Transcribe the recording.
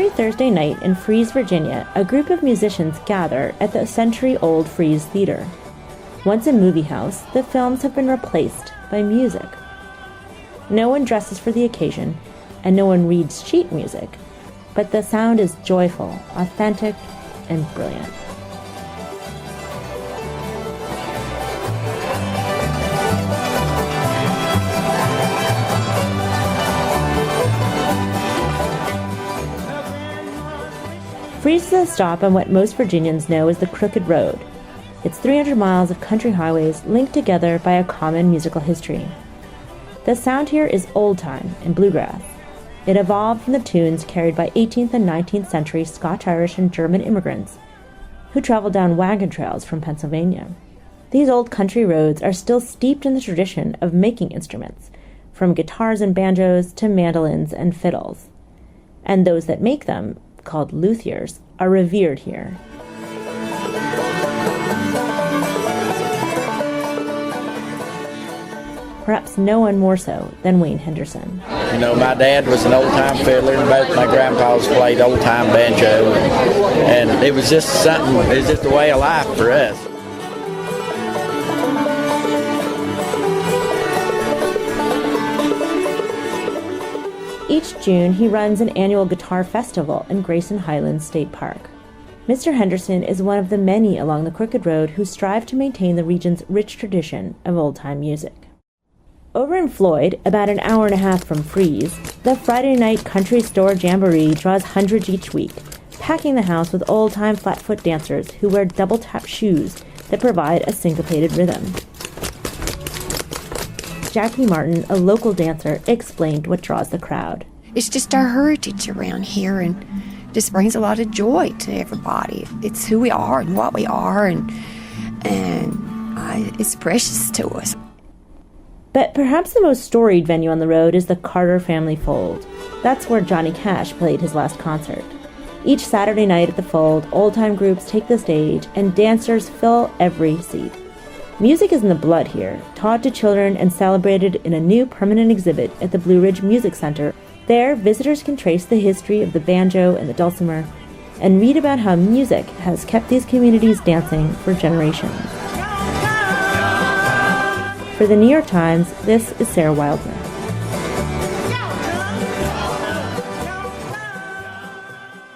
Every Thursday night in Fries, Virginia, a group of musicians gather at the century-old Fries Theater. Once a movie house, the films have been replaced by music. No one dresses for the occasion, and no one reads sheet music, but the sound is joyful, authentic, and brilliant. Fries is a stop on what most Virginians know as the Crooked Road. It's 300 miles of country highways linked together by a common musical history. The sound here is old-time and bluegrass. It evolved from the tunes carried by 18th and 19th century Scotch-Irish and German immigrants who traveled down wagon trails from Pennsylvania. These old country roads are still steeped in the tradition of making instruments, from guitars and banjos to mandolins and fiddles. And those that make them, called luthiers, are revered here. Perhaps no one more so than Wayne Henderson. You know, my dad was an old-time fiddler, and both my grandpas played old-time banjo, and it was just a way of life for us. Each June, he runs an annual guitar festival in Grayson Highlands State Park. Mr. Henderson is one of the many along the Crooked Road who strive to maintain the region's rich tradition of old-time music. Over in Floyd, about an hour and a half from Fries, the Friday night country store jamboree draws hundreds each week, packing the house with old-time flat-foot dancers who wear double-tap shoes that provide a syncopated rhythm. Jackie Martin, a local dancer, explained what draws the crowd. It's just our heritage around here, and just brings a lot of joy to everybody. It's who we are and what we are, and it's precious to us. But perhaps the most storied venue on the road is the Carter Family Fold. That's where Johnny Cash played his last concert. Each Saturday night at the Fold, old-time groups take the stage, and dancers fill every seat. Music is in the blood here, taught to children and celebrated in a new permanent exhibit at the Blue Ridge Music Center. There, visitors can trace the history of the banjo and the dulcimer, and read about how music has kept these communities dancing for generations. For the New York Times, this is Sarah Wildman.